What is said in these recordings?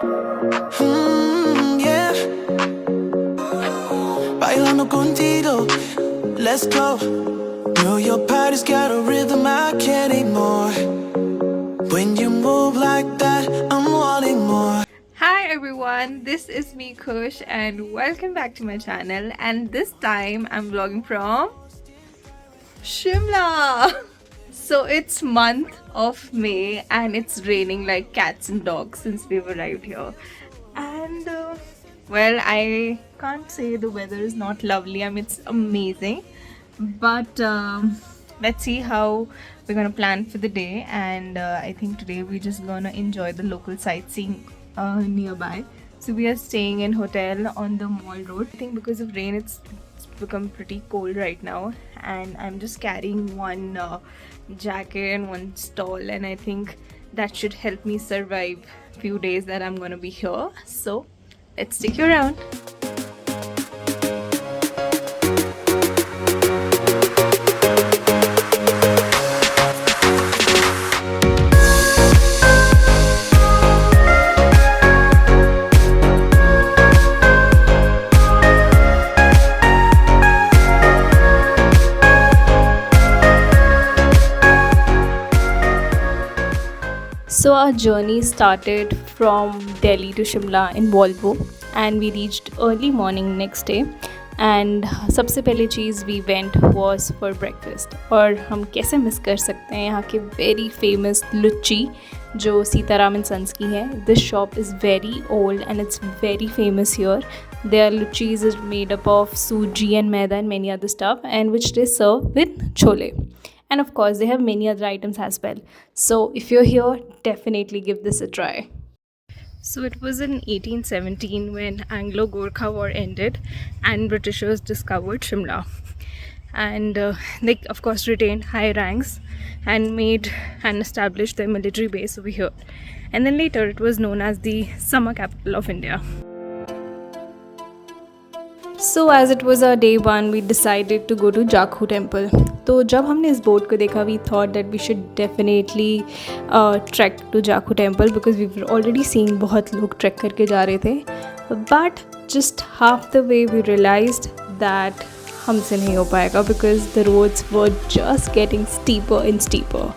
Yeah, bailando contigo, let's go. Know your body's got a rhythm I can't ignore. When you move like that, I'm wanting more. Hi everyone, this is me Kush and welcome back to my channel, and this time I'm vlogging from Shimla. So it's month of May and it's raining like cats and dogs since we've arrived here. And well, I can't say the weather is not lovely. I mean, it's amazing. But let's see how we're gonna plan for the day. And I think today we're just gonna enjoy the local sightseeing nearby. So we are staying in hotel on the Mall Road. I think because of rain, it's become pretty cold right now, and I'm just carrying one jacket and one stall, and I think that should help me survive few days that I'm gonna be here. So let's take you around. So our journey started from Delhi to Shimla in Volvo, and we reached early morning next day. And सबसे पहले चीज़ we went was for breakfast. और हम कैसे miss कर सकते हैं यहाँ के very famous लुच्ची जो सीताराम एंड सन्स की है. This shop is very old and it's very famous here. Their luchis is made up of suji and maida and many other stuff, and which they serve with chole. And of course, they have many other items as well. So if you're here, definitely give this a try. So it was in 1817 when Anglo-Gorkha War ended and Britishers discovered Shimla. And they of course retained high ranks and made and established their military base over here. And then later it was known as the summer capital of India. So as it was our day one, we decided to go to Jakhu temple. तो जब हमने इस board को देखा, we thought that we should definitely trek to Jakhu temple because we were already seeing बहुत लोग trek करके जा रहे थे. But just half the way we realized that हमसे नहीं हो पाएगा because the roads were just getting steeper and steeper.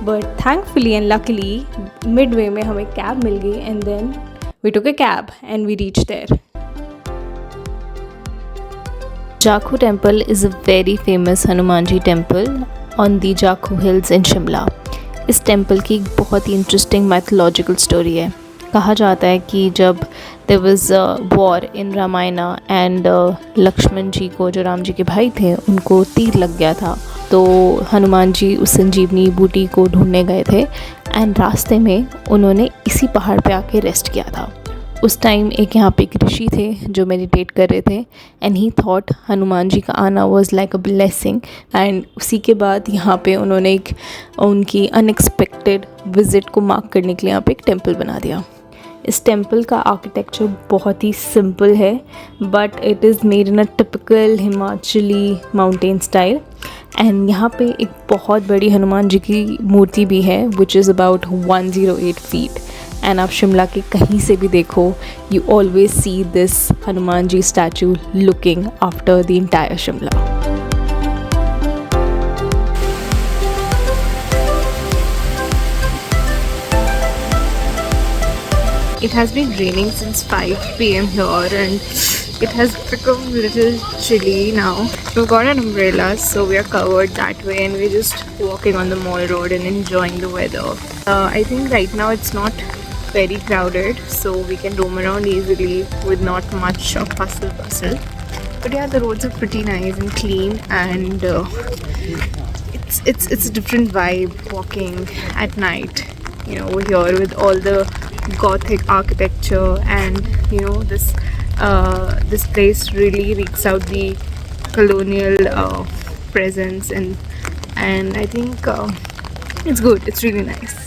But thankfully and luckily, midway में हमें cab मिल गई, and then we took a cab and we reached there. Jakhu temple is a very famous Hanumanji temple on the Jakhu hills in Shimla. इस temple की एक बहुत ही interesting mythological story है. कहा जाता है कि जब there was a war in Ramayana and Lakshman जी को, जो राम जी के भाई थे, उनको तीर लग गया था. तो हनुमान जी उस संजीवनी बूटी को ढूंढने गए थे एंड रास्ते में उन्होंने इसी पहाड़ पे आके रेस्ट किया था. उस टाइम एक यहाँ पे एक ऋषि थे जो मेडिटेट कर रहे थे and he thought Hanuman ji का आना was like a blessing, and उसी के बाद यहाँ पे उन्होंने एक उनकी अनएक्सपेक्टेड विज़िट को मार्क करने के लिए यहाँ पे एक टेंपल बना दिया. इस टेंपल का आर्किटेक्चर बहुत ही सिंपल है, but it is made in a typical Himachali mountain style. And यहाँ पे एक बहुत बड़ी हनुमान जी की मूर्ति भी है which is about 108 feet. And आप शिमला के कहीं से भी देखो, you always see this Hanuman ji statue looking after the entire Shimla. It has been raining since 5 p.m. here and it has become a little chilly now. We've got an umbrella, so we are covered that way and we're just walking on the mall road and enjoying the weather. I think right now it's not very crowded, so we can roam around easily with not much of hustle bustle. But yeah, the roads are pretty nice and clean, and it's a different vibe walking at night, you know, over here with all the gothic architecture, and you know, this place really reeks out the colonial presence, and I think it's good. It's really nice.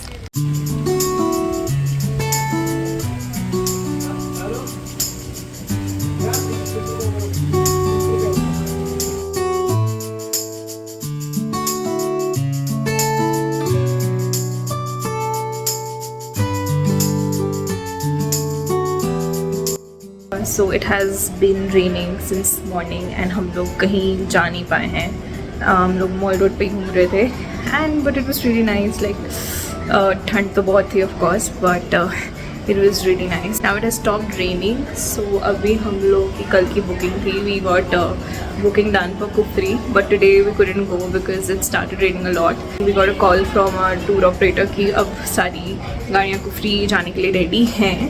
So it has been raining since morning and हम लोग कहीं जा नहीं पाए हैं. हम लोग mall road पे ही घूम रहे थे and but it was really nice. Like ठंड तो बहुत थी of course but it was really nice. Now it has stopped raining. So अभी हम लोग की कल की बुकिंग थी. We got booking done for Kufri, but today we couldn't go because it started raining a lot. We got a call from our tour operator कि अब सारी गाड़ियाँ कुफरी जाने के लिए ready हैं.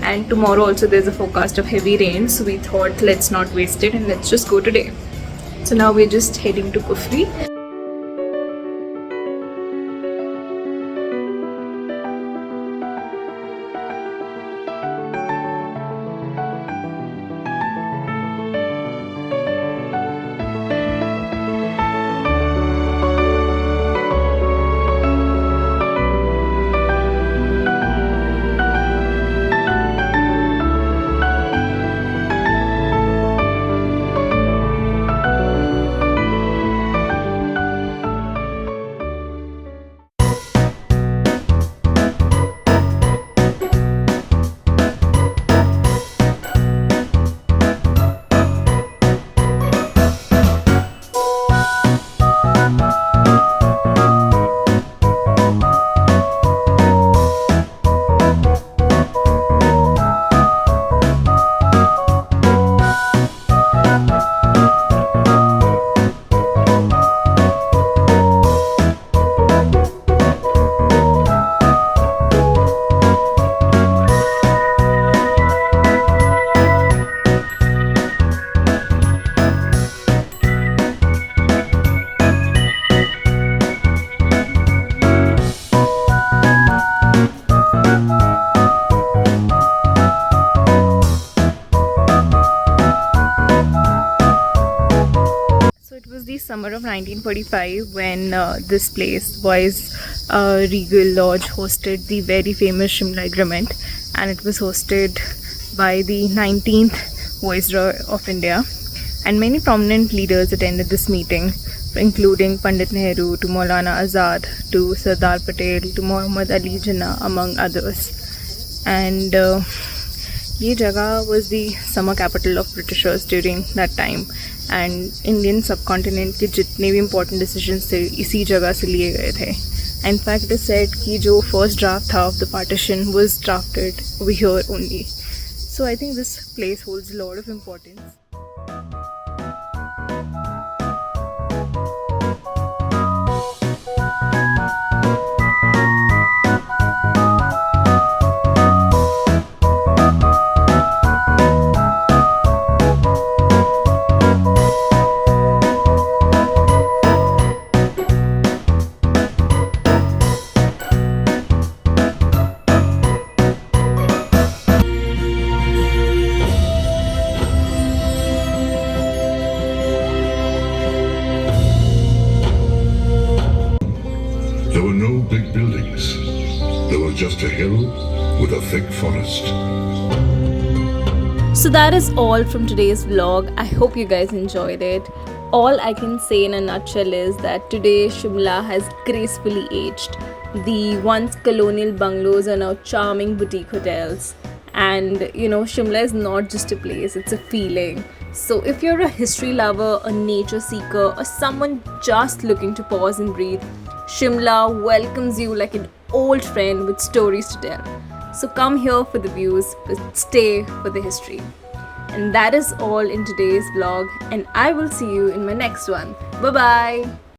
And tomorrow also there's a forecast of heavy rain, so we thought let's not waste it and let's just go today. So now we're just heading to Kufri. The summer of 1945 when this place was Regal Lodge hosted the very famous Shimla Agreement, and it was hosted by the 19th Viceroy of India, and many prominent leaders attended this meeting, including Pandit Nehru to Maulana Azad to Sardar Patel to Muhammad Ali Jinnah among others. And ये जगह was the summer capital of Britishers during that time. And Indian सब continent के जितने भी important decisions थे इसी जगह से लिए गए थे. इनफैक्ट इट इज सेड कि जो फर्स्ट ड्राफ्ट था of the partition was drafted over here only. So I think this place holds lot of importance. There were no big buildings. There was just a hill with a thick forest. So that is all from today's vlog. I hope you guys enjoyed it. All I can say in a nutshell is that today Shimla has gracefully aged. The once colonial bungalows are now charming boutique hotels. And you know, Shimla is not just a place, it's a feeling. So if you're a history lover, a nature seeker, or someone just looking to pause and breathe, Shimla welcomes you like an old friend with stories to tell. So come here for the views, but stay for the history. And that is all in today's vlog, and I will see you in my next one. Bye bye.